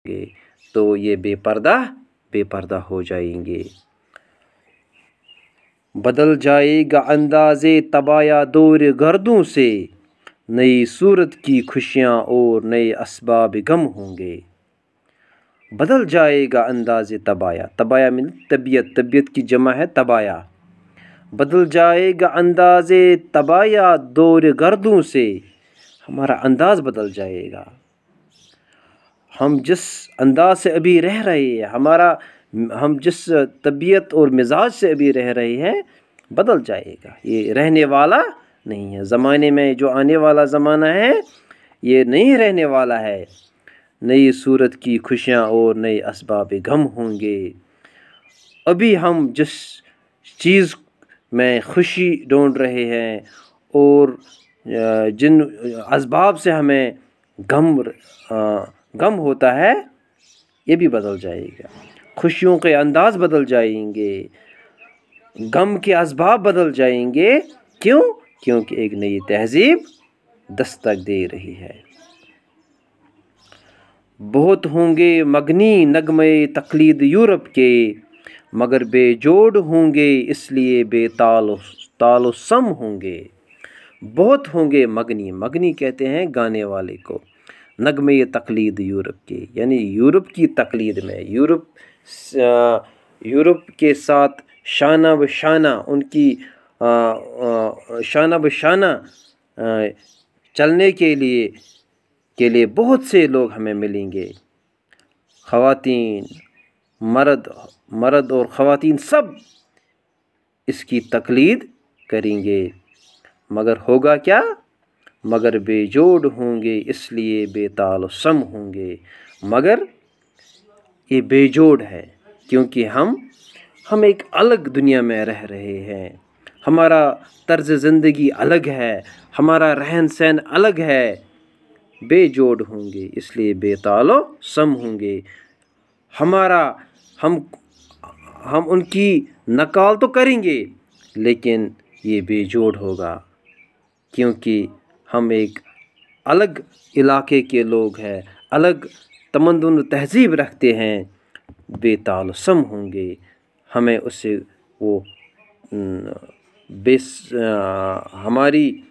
گے تو یہ بے پردہ ہو جائیں گے۔ بدل جائے گا انداز طبایا دور گردوں سے، نئی صورت کی خوشیاں اور نئے اسباب غم ہوں گے۔ بدل جائے گا انداز طبایا، طبایا میں طبیعت کی جمع ہے طبایا۔ بدل جائے گا انداز طبایا دور گردوں سے، ہمارا انداز بدل جائے گا۔ ہم جس انداز سے ابھی رہ رہے ہیں، ہم جس طبیعت اور مزاج سے ابھی رہ رہے ہیں بدل جائے گا، یہ رہنے والا نہیں ہے۔ زمانے میں جو آنے والا زمانہ ہے یہ نہیں رہنے والا ہے۔ نئی صورت کی خوشیاں اور نئے اسباب غم ہوں گے۔ ابھی ہم جس چیز میں خوشی ڈھونڈ رہے ہیں اور جن اسباب سے ہمیں غم ہوتا ہے یہ بھی بدل جائے گا۔ خوشیوں کے انداز بدل جائیں گے، غم کے اسباب بدل جائیں گے۔ کیوں؟ کیونکہ ایک نئی تہذیب دستک دے رہی ہے۔ بہت ہوں گے مغنی نغمے تقلید یورپ کے، مگر بے جوڑ ہوں گے اس لیے بے تال و سم ہوں گے۔ بہت ہوں گے مغنی کہتے ہیں گانے والے کو، نغمے تقلید یورپ کے، یعنی یورپ کی تقلید میں، یورپ کے ساتھ شانہ بہ شانہ، ان کی شانہ بہ شانہ چلنے کے لیے بہت سے لوگ ہمیں ملیں گے۔ خواتین، مرد اور خواتین سب اس کی تقلید کریں گے، مگر ہوگا کیا؟ مگر بے جوڑ ہوں گے اس لیے بے تال و سم ہوں گے۔ مگر یہ بے جوڑ ہے کیونکہ ہم ایک الگ دنیا میں رہ رہے ہیں، ہمارا طرز زندگی الگ ہے، ہمارا رہن سہن الگ ہے۔ بے جوڑ ہوں گے اس لیے بے تال و سم ہوں گے۔ ہم ان کی نقال تو کریں گے لیکن یہ بے جوڑ ہوگا کیونکہ ہم ایک الگ علاقے کے لوگ ہیں، الگ تمدن و تہذیب رکھتے ہیں۔ بے تال و سم ہوں گے، ہمیں اس سے ہماری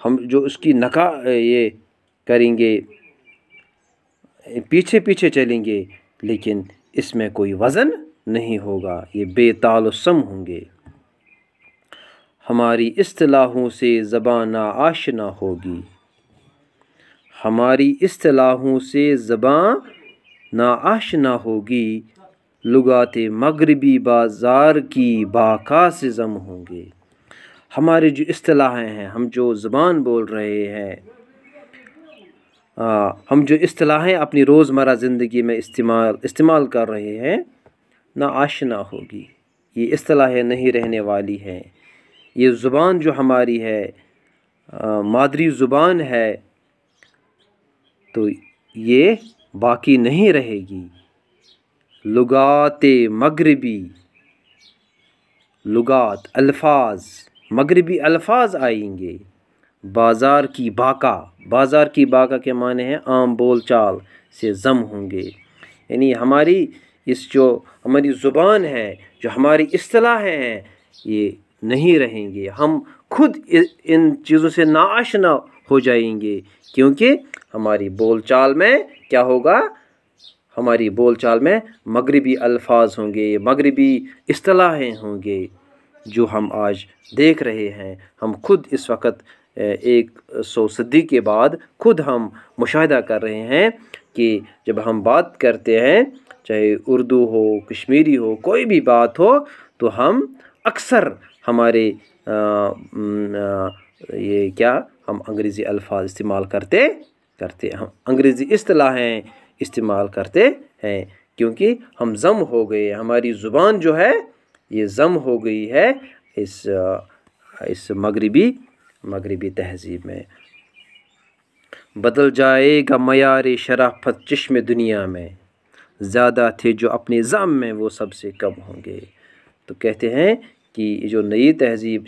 ہم جو اس کی یہ کریں گے، پیچھے چلیں گے لیکن اس میں کوئی وزن نہیں ہوگا، یہ بے تال و سم ہوں گے۔ ہماری اصطلاحوں سے زبان ناآشنا ہوگی، ہماری اصطلاحوں سے زبان ناآشنا ہوگی، لغات مغربی بازار کی باکا سے ضم ہوں گے۔ ہماری جو اصطلاحیں ہیں، ہم جو زبان بول رہے ہیں، ہم جو اصطلاحیں اپنی روزمرہ زندگی میں استعمال کر رہے ہیں ناآشنا ہوگی، یہ اصطلاحیں نہیں رہنے والی ہیں۔ یہ زبان جو ہماری ہے، مادری زبان ہے، تو یہ باقی نہیں رہے گی۔ لغات مغربی، الفاظ مغربی الفاظ آئیں گے۔ بازار کی باکا کے معنی ہیں عام بول چال سے ضم ہوں گے، یعنی ہماری زبان ہے، جو ہماری اصطلاحیں ہیں یہ نہیں رہیں گے۔ ہم خود ان چیزوں سے ناآشنا ہو جائیں گے کیونکہ ہماری بول چال میں کیا ہوگا؟ ہماری بول چال میں مغربی الفاظ ہوں گے، مغربی اصطلاحیں ہوں گے جو ہم آج دیکھ رہے ہیں۔ ہم خود اس وقت 100 صدی کے بعد خود ہم مشاہدہ کر رہے ہیں کہ جب ہم بات کرتے ہیں، چاہے اردو ہو، کشمیری ہو، کوئی بھی بات ہو، تو ہم اکثر ہمارے ہم انگریزی الفاظ استعمال کرتے ہم انگریزی اصطلاحیں استعمال کرتے ہیں کیونکہ ہم ضم ہو گئے، ہماری زبان جو ہے یہ ضم ہو گئی ہے اس مغربی تہذیب میں۔ بدل جائے گا معیار شرافت چشم دنیا میں، زیادہ تھے جو اپنے ضم میں وہ سب سے کم ہوں گے۔ تو کہتے ہیں کہ جو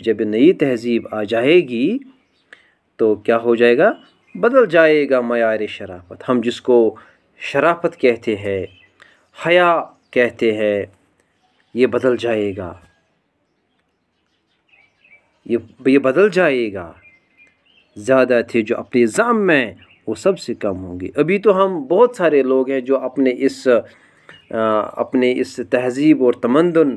جب نئی تہذیب آ جائے گی تو کیا ہو جائے گا؟ بدل جائے گا معیار شرافت۔ ہم جس کو شرافت کہتے ہیں، حیا کہتے ہیں، یہ بدل جائے گا، یہ بدل جائے گا۔ زیادہ تھے جو اپنے زعم میں وہ سب سے کم ہوں گے۔ ابھی تو ہم بہت سارے لوگ ہیں جو اپنے اس تہذیب اور تمدن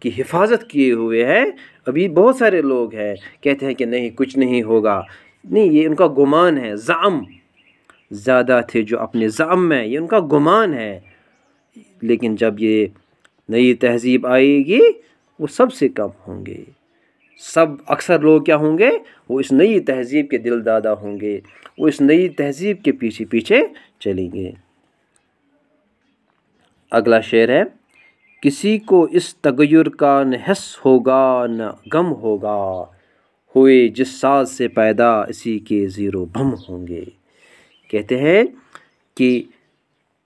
کی حفاظت کیے ہوئے ہیں۔ ابھی بہت سارے لوگ ہیں کہتے ہیں کہ نہیں کچھ نہیں ہوگا، نہیں، یہ ان کا گمان ہے، زعم۔ زیادہ تھے جو اپنے زعم میں، یہ ان کا گمان ہے، لیکن جب یہ نئی تہذیب آئے گی وہ سب سے کم ہوں گے۔ اکثر لوگ کیا ہوں گے؟ وہ اس نئی تہذیب کے دل دادا ہوں گے، وہ اس نئی تہذیب کے پیچھے پیچھے چلیں گے۔ اگلا شعر ہے، کسی کو اس تغیر کا نہ حس ہوگا نہ غم ہوگا، ہوئے جس ساز سے پیدا اسی کے زیر و بم ہوں گے۔ کہتے ہیں کہ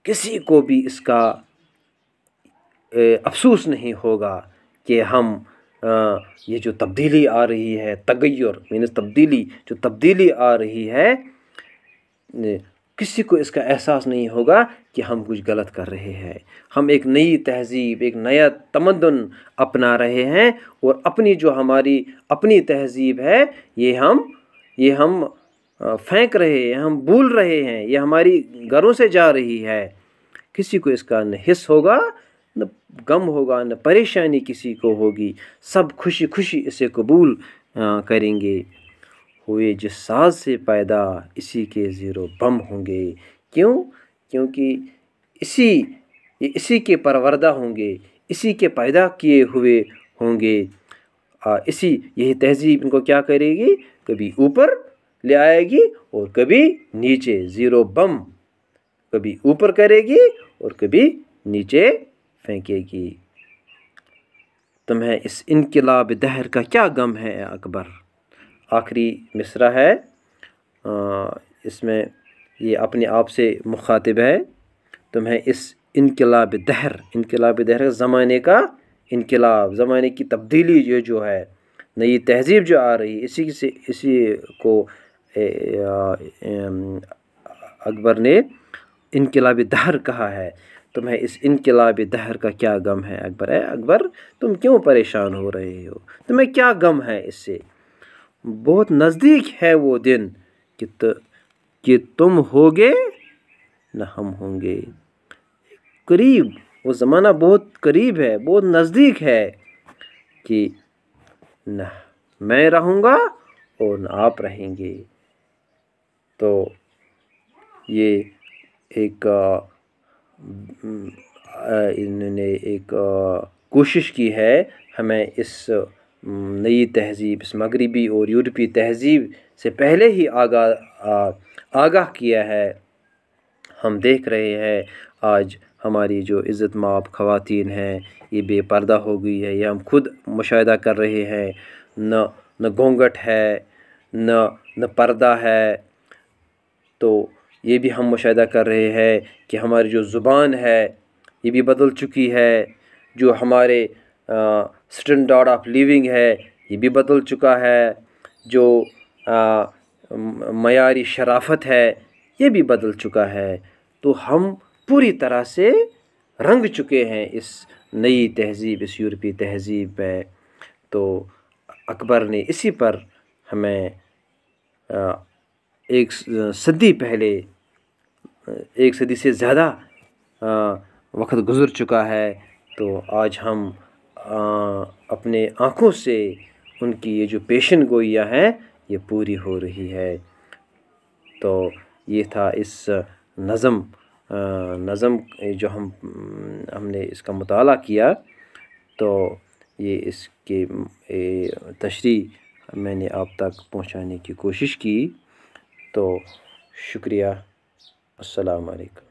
کسی کو بھی اس کا افسوس نہیں ہوگا کہ ہم یہ جو تبدیلی آ رہی ہے، تغیر مینس تبدیلی، جو تبدیلی آ رہی ہے، کسی کو اس کا احساس نہیں ہوگا کہ ہم کچھ غلط کر رہے ہیں۔ ہم ایک نئی تہذیب، ایک نیا تمدن اپنا رہے ہیں، اور اپنی جو ہماری اپنی تہذیب ہے یہ ہم پھینک رہے ہیں، ہم بھول رہے ہیں، یہ ہماری گھروں سے جا رہی ہے۔ کسی کو اس کا نہ حس ہوگا نہ غم ہوگا، نہ پریشانی کسی کو ہوگی، سب خوشی خوشی اسے قبول کریں گے۔ ہوئے جس ساز سے پیدا اسی کے زیر و بم ہوں گے۔ کیوں؟ کیونکہ اسی کے پروردہ ہوں گے، اسی کے پیدا کیے ہوئے ہوں گے۔ یہی تہذیب ان کو کیا کرے گی؟ کبھی اوپر لے آئے گی اور کبھی نیچے، زیر و بم، کبھی اوپر کرے گی اور کبھی نیچے پھینکے گی۔ تمہیں اس انقلاب دہر کا کیا غم ہے اے اکبر؟ آخری مصرع ہے، اس میں یہ اپنے آپ سے مخاطب ہے۔ تمہیں اس انقلاب دہر زمانے کا انقلاب، زمانے کی تبدیلی جو ہے، نئی تہذیب جو آ رہی ہے، اسی کو اکبر نے انقلاب دہر کہا ہے۔ تمہیں اس انقلاب دہر کا کیا غم ہے اکبر؟ اے اکبر تم کیوں پریشان ہو رہے ہو؟ تمہیں کیا غم ہے اس سے؟ بہت نزدیک ہے وہ دن کہ تم ہوگے نہ ہم ہوں گے۔ قریب، وہ زمانہ بہت قریب ہے، بہت نزدیک ہے کہ نہ میں رہوں گا اور نہ آپ رہیں گے۔ تو یہ انہوں نے ایک کوشش کی ہے ہمیں اس نئی تہذیب، اس مغربی اور یورپی تہذیب سے پہلے ہی آگاہ کیا ہے۔ ہم دیکھ رہے ہیں آج ہماری جو عزت مآب خواتین ہیں یہ بے پردہ ہو گئی ہے، یہ ہم خود مشاہدہ کر رہے ہیں۔ نہ گھونگھٹ ہے، نہ پردہ ہے۔ تو یہ بھی ہم مشاہدہ کر رہے ہیں کہ ہماری جو زبان ہے یہ بھی بدل چکی ہے، جو ہمارے اسٹینڈرڈ آف لیونگ ہے یہ بھی بدل چکا ہے، جو معیاری شرافت ہے یہ بھی بدل چکا ہے۔ تو ہم پوری طرح سے رنگ چکے ہیں اس نئی تہذیب، اس یورپی تہذیب میں۔ تو اکبر نے اسی پر ہمیں ایک صدی پہلے، ایک صدی سے زیادہ وقت گزر چکا ہے، تو آج ہم اپنے آنکھوں سے ان کی یہ جو پیشن گوئیاں ہیں یہ پوری ہو رہی ہے۔ تو یہ تھا اس نظم جو ہم نے اس کا مطالعہ کیا، تو یہ اس کے تشریح میں نے آپ تک پہنچانے کی کوشش کی۔ تو شکریہ، السلام علیکم۔